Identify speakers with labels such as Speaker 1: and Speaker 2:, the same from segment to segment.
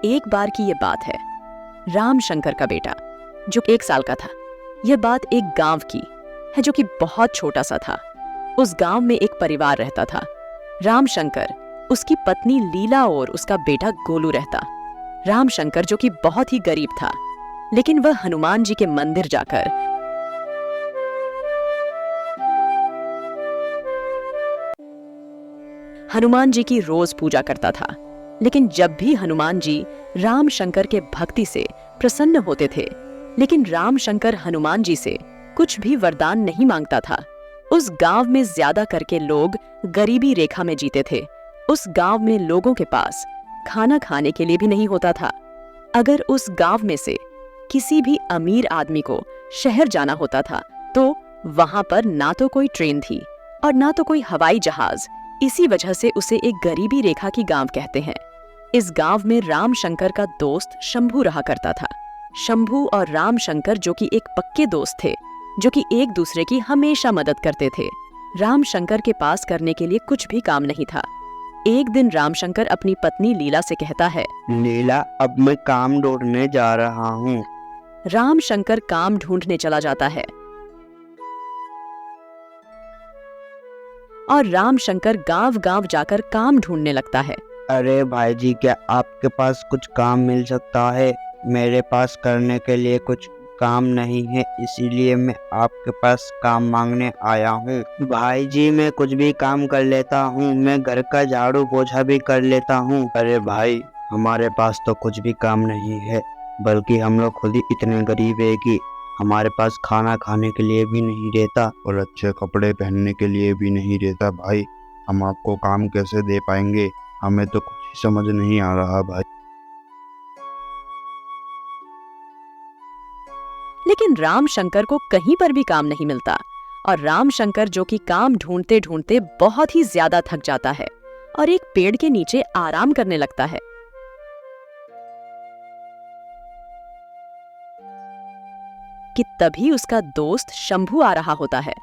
Speaker 1: एक बार की ये बात है। राम शंकर का बेटा जो 1 साल का था। यह बात एक गांव की है जो कि बहुत छोटा सा था। उस गांव में एक परिवार रहता था। राम शंकर, उसकी पत्नी लीला और उसका बेटा गोलू रहता। राम शंकर जो कि बहुत ही गरीब था, लेकिन वह हनुमान जी के मंदिर जाकर हनुमान जी की रोज पूजा करता था। लेकिन जब भी हनुमान जी राम शंकर के भक्ति से प्रसन्न होते थे, लेकिन राम शंकर हनुमान जी से कुछ भी वरदान नहीं मांगता था। उस गांव में ज्यादा करके लोग गरीबी रेखा में जीते थे। उस गांव में लोगों के पास खाना खाने के लिए भी नहीं होता था। अगर उस गांव में से किसी भी अमीर आदमी को शहर जाना होता था तो वहां पर ना तो कोई ट्रेन थी और ना तो कोई हवाई जहाज। इसी वजह से उसे एक गरीबी रेखा की गांव कहते हैं। इस गांव में राम शंकर का दोस्त शंभू रहा करता था। शंभू और राम शंकर जो कि एक पक्के दोस्त थे, जो कि एक दूसरे की हमेशा मदद करते थे। राम शंकर के पास करने के लिए कुछ भी काम नहीं था। एक दिन राम शंकर अपनी पत्नी लीला से कहता है,
Speaker 2: लीला, अब मैं काम ढूंढने जा रहा हूँ।
Speaker 1: राम शंकर काम ढूंढने चला जाता है और राम शंकर गांव-गांव जाकर काम ढूंढने लगता है।
Speaker 2: अरे भाई जी, क्या आपके पास कुछ काम मिल सकता है? मेरे पास करने के लिए कुछ काम नहीं है, इसीलिए मैं आपके पास काम मांगने आया हूँ। भाई जी, मैं कुछ भी काम कर लेता हूँ। मैं घर का झाड़ू पोछा भी कर लेता हूँ। अरे भाई, हमारे पास तो कुछ भी काम नहीं है, बल्कि हम लोग खुद ही इतने गरीब है कि हमारे पास खाना खाने के लिए भी नहीं रहता
Speaker 3: और अच्छे कपड़े पहनने के लिए भी नहीं रहता। भाई, हम आपको काम कैसे दे पाएंगे? हमें तो कुछ ही समझ नहीं आ रहा भाई।
Speaker 1: लेकिन राम शंकर को कहीं पर भी काम नहीं मिलता और राम शंकर जो कि काम ढूंढते ढूंढते बहुत ही ज्यादा थक जाता है और एक पेड़ के नीचे आराम करने लगता है कि तभी उसका दोस्त शंभू आ रहा होता है।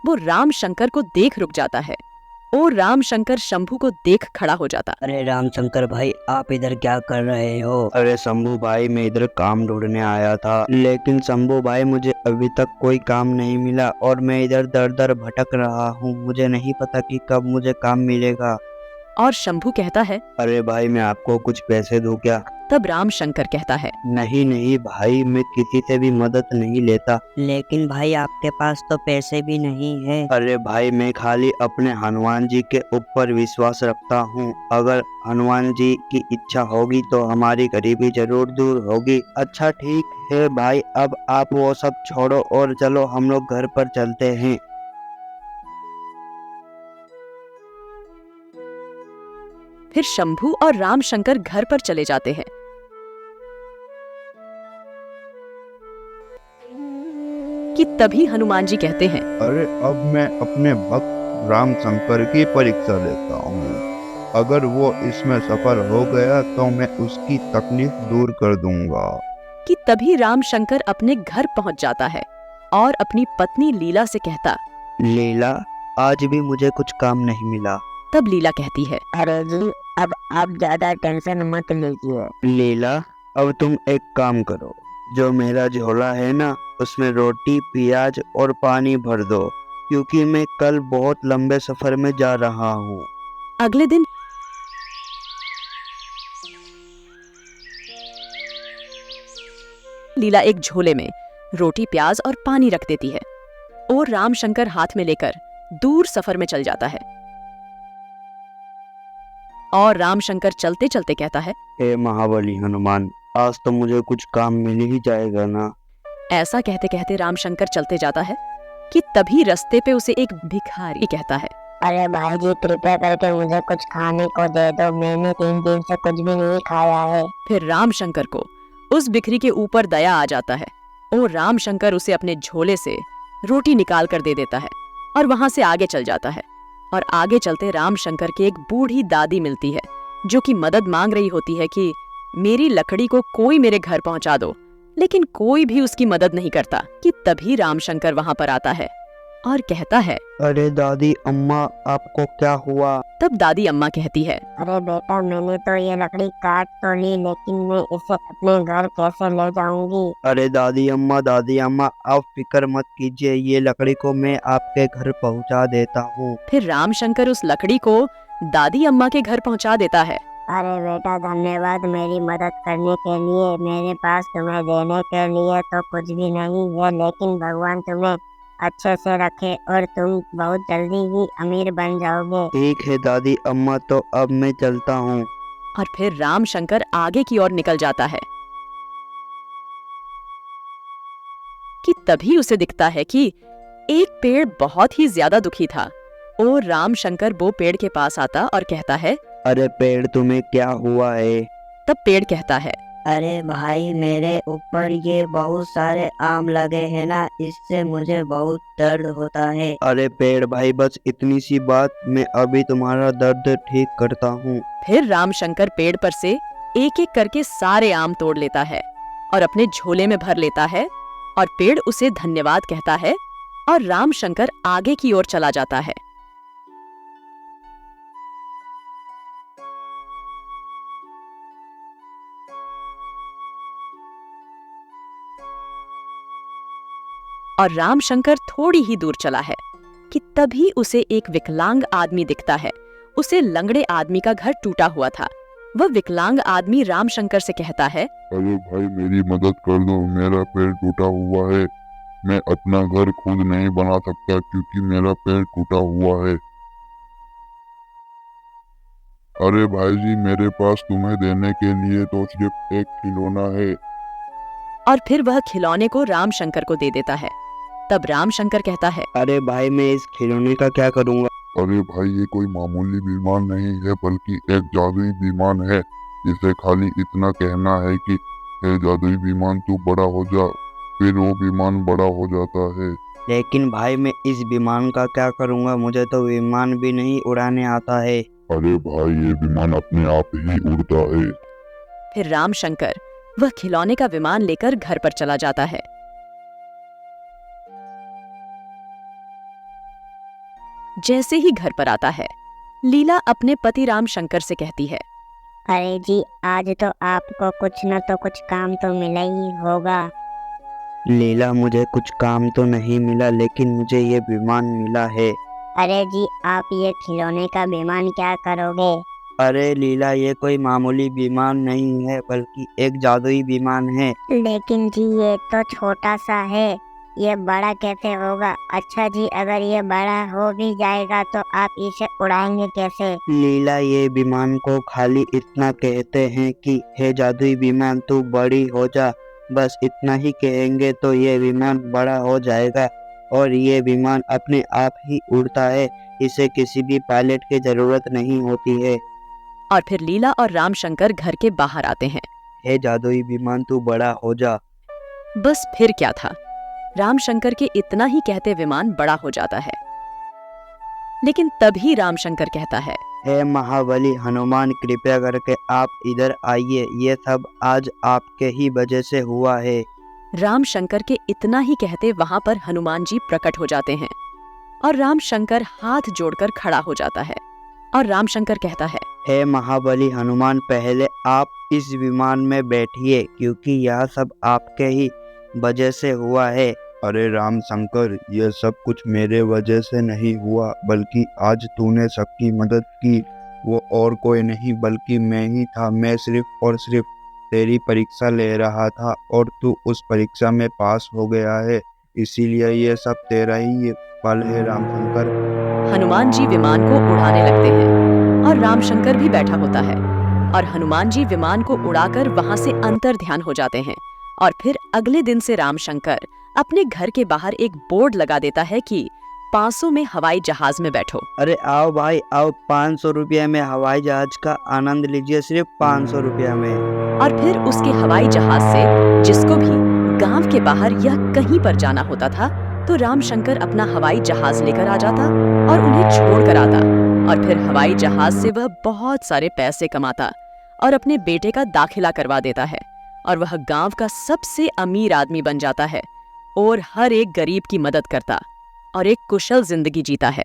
Speaker 1: वो राम शंकर को देख रुक जाता है और राम शंकर शंभू को देख खड़ा हो जाता।
Speaker 4: अरे राम शंकर भाई, आप इधर क्या कर रहे हो?
Speaker 2: अरे शंभू भाई, मैं इधर काम ढूंढने आया था, लेकिन शंभू भाई मुझे अभी तक कोई काम नहीं मिला और मैं इधर दर दर भटक रहा हूँ। मुझे नहीं पता कि कब मुझे काम मिलेगा।
Speaker 1: और शंभू कहता है,
Speaker 2: अरे भाई, मैं आपको कुछ पैसे दूं क्या?
Speaker 1: तब राम शंकर कहता है,
Speaker 2: नहीं नहीं भाई, मैं किसी से भी मदद नहीं लेता।
Speaker 4: लेकिन भाई आपके पास तो पैसे भी नहीं है।
Speaker 2: अरे भाई, मैं खाली अपने हनुमान जी के ऊपर विश्वास रखता हूँ। अगर हनुमान जी की इच्छा होगी तो हमारी गरीबी जरूर दूर होगी। अच्छा ठीक है भाई, अब आप वो सब छोड़ो और चलो हम लोग घर पर चलते हैं।
Speaker 1: फिर शंभू और राम शंकर घर पर चले जाते हैं। कि तभी हनुमान जी कहते हैं,
Speaker 3: अरे अब मैं अपने भक्त राम शंकर की परीक्षा लेता हूँ। अगर वो इसमें सफल हो गया तो मैं उसकी तकलीफ दूर कर दूंगा।
Speaker 1: कि तभी राम शंकर अपने घर पहुंच जाता है और अपनी पत्नी लीला से कहता।
Speaker 2: लीला, आज भी मुझे कुछ काम नहीं मिला।
Speaker 1: तब लीला कहती है,
Speaker 5: अरे जी, अब आप ज्यादा टेंशन मत लीजिए।
Speaker 2: लीला, अब तुम एक काम करो, जो मेरा झोला है ना, उसमें रोटी, प्याज और पानी भर दो, क्योंकि मैं कल बहुत लंबे सफर में जा रहा हूँ।
Speaker 1: अगले दिन लीला एक झोले में रोटी, प्याज और पानी रख देती है और राम शंकर हाथ में लेकर दूर सफर में चल जाता है। और राम शंकर चलते चलते कहता है,
Speaker 2: हे महाबली हनुमान, आज तो मुझे कुछ काम मिल ही जाएगा ना।
Speaker 1: ऐसा कहते कहते राम शंकर चलते जाता है कि तभी रास्ते पे उसे एक भिखारी कहता है,
Speaker 5: अरे भाई जी, कृपया करके मुझे कुछ खाने को दे दो, मैंने 3 दिन से कुछ भी नहीं खाया है।
Speaker 1: फिर राम शंकर को उस भिखारी के ऊपर दया आ जाता है और राम शंकर उसे अपने झोले से रोटी निकाल कर दे देता है और वहां से आगे चल जाता है। और आगे चलते राम शंकर की एक बूढ़ी दादी मिलती है जो कि मदद मांग रही होती है कि मेरी लकड़ी को कोई मेरे घर पहुंचा दो, लेकिन कोई भी उसकी मदद नहीं करता। कि तभी राम शंकर वहां पर आता है और कहता है।
Speaker 2: अरे दादी अम्मा, आपको क्या हुआ?
Speaker 1: तब दादी अम्मा कहती है।
Speaker 5: अरे बेटा, मैंने तो ये लकड़ी काट तो ली, लेकिन मैं इसे अपने घर कैसे ले जाऊंगी?
Speaker 2: अरे दादी अम्मा आप फिक्र मत कीजिए, ये लकड़ी को मैं आपके घर पहुंचा देता हूँ।
Speaker 1: फिर राम शंकर उस लकड़ी को दादी अम्मा के घर पहुंचा देता है।
Speaker 5: अरे बेटा, धन्यवाद मेरी मदद करने के लिए। मेरे पास तुम्हें देने के लिए तो कुछ भी नहीं है, लेकिन भगवान तुम्हें अच्छे से रखे और तुम बहुत जल्दी ही अमीर बन जाओगे।
Speaker 2: ठीक है दादी अम्मा, तो अब मैं चलता हूँ।
Speaker 1: और फिर राम शंकर आगे की ओर निकल जाता है कि तभी उसे दिखता है कि एक पेड़ बहुत ही ज्यादा दुखी था और राम शंकर वो पेड़ के पास आता और कहता है।
Speaker 2: अरे पेड़, तुम्हें क्या हुआ है?
Speaker 1: तब पेड़ कहता है।
Speaker 4: अरे भाई, मेरे ऊपर ये बहुत सारे आम लगे हैं ना, इससे मुझे बहुत दर्द होता है।
Speaker 2: अरे पेड़ भाई, बस इतनी सी बात, मैं अभी तुम्हारा दर्द ठीक करता हूँ।
Speaker 1: फिर राम शंकर पेड़ पर से एक एक करके सारे आम तोड़ लेता है और अपने झोले में भर लेता है और पेड़ उसे धन्यवाद कहता है और राम शंकर आगे की ओर चला जाता है। और राम शंकर थोड़ी ही दूर चला है कि तभी उसे एक विकलांग आदमी दिखता है। उसे लंगड़े आदमी का घर टूटा हुआ था। वह विकलांग आदमी राम शंकर से कहता है।
Speaker 6: अरे भाई, मेरी मदद कर दो, मेरा पैर टूटा हुआ है। मैं अपना घर खुद नहीं बना सकता क्योंकि मेरा पैर टूटा हुआ है। अरे भाई जी, मेरे पास तुम्हें देने के लिए तो सिर्फ एक खिलौना है।
Speaker 1: और फिर वह खिलौने को राम शंकर को दे देता है। तब राम शंकर कहता है।
Speaker 2: अरे भाई, मैं इस खिलौने का क्या करूँगा?
Speaker 6: अरे भाई, ये कोई मामूली विमान नहीं है बल्कि एक जादुई विमान है। इसे खाली इतना कहना है कि हे जादुई विमान, तू बड़ा हो जा, फिर वो विमान बड़ा हो जाता है।
Speaker 2: लेकिन भाई, मैं इस विमान का क्या करूँगा? मुझे तो विमान भी नहीं उड़ाने आता है।
Speaker 6: अरे भाई, ये विमान अपने आप ही उड़ता है।
Speaker 1: फिर राम शंकर वह खिलौने का विमान लेकर घर पर चला जाता है। जैसे ही घर पर आता है, लीला अपने पति राम शंकर से कहती है।
Speaker 5: अरे जी, आज तो आपको कुछ न तो कुछ काम तो मिला ही होगा।
Speaker 2: लीला, मुझे कुछ काम तो नहीं मिला, लेकिन मुझे ये विमान मिला है।
Speaker 5: अरे जी, आप ये खिलौने का विमान क्या करोगे?
Speaker 2: अरे लीला, ये कोई मामूली विमान नहीं है बल्कि एक जादुई विमान है।
Speaker 5: लेकिन जी, ये तो छोटा सा है, ये बड़ा कैसे होगा? अच्छा जी, अगर ये बड़ा हो भी जाएगा तो आप इसे उड़ाएंगे कैसे?
Speaker 2: लीला, ये विमान को खाली इतना कहते हैं कि हे जादुई विमान, तू बड़ी हो जा। बस इतना ही कहेंगे तो ये विमान बड़ा हो जाएगा और ये विमान अपने आप ही उड़ता है। इसे किसी भी पायलट की जरूरत नहीं होती है।
Speaker 1: और फिर लीला और राम शंकर घर के बाहर आते हैं।
Speaker 2: हे जादुई विमान, तू बड़ा हो जा।
Speaker 1: बस फिर क्या था, राम शंकर के इतना ही कहते विमान बड़ा हो जाता है। लेकिन तभी राम शंकर कहता है।
Speaker 2: हे महाबली हनुमान, कृपया करके आप इधर आइए, ये सब आज आपके ही वजह से हुआ है।
Speaker 1: राम शंकर के इतना ही कहते वहां पर हनुमान जी प्रकट हो जाते हैं और राम शंकर हाथ जोड़कर खड़ा हो जाता है और राम शंकर कहता है।
Speaker 2: हे महाबली हनुमान, पहले आप इस विमान में बैठिए क्योंकि यह सब आपके ही वजह से हुआ है।
Speaker 3: अरे राम शंकर, ये सब कुछ मेरे वजह से नहीं हुआ, बल्कि आज तूने सबकी मदद की, वो और कोई नहीं बल्कि मैं ही था। मैं सिर्फ और सिर्फ तेरी परीक्षा ले रहा था और तू उस परीक्षा में पास हो गया है, इसीलिए ये सब तेरा ही फल है राम शंकर।
Speaker 1: हनुमान जी विमान को उड़ाने लगते हैं और राम शंकर भी बैठा होता है और हनुमान जी विमान को उड़ाकर वहां से अंतर ध्यान हो जाते हैं। और फिर अगले दिन से राम शंकर अपने घर के बाहर एक बोर्ड लगा देता है कि 500 में हवाई जहाज में बैठो।
Speaker 2: अरे आओ भाई आओ, 500 रुपये में हवाई जहाज का आनंद लीजिए, सिर्फ 500 रुपये में।
Speaker 1: और फिर उसके हवाई जहाज से जिसको भी गांव के बाहर या कहीं पर जाना होता था तो राम शंकर अपना हवाई जहाज लेकर आ जाता और उन्हें छोड़ कर आता। और फिर हवाई जहाज से वह बहुत सारे पैसे कमाता और अपने बेटे का दाखिला करवा देता है और वह गांव का सबसे अमीर आदमी बन जाता है और हर एक गरीब की मदद करता। और एक कुशल जिंदगी जीता है।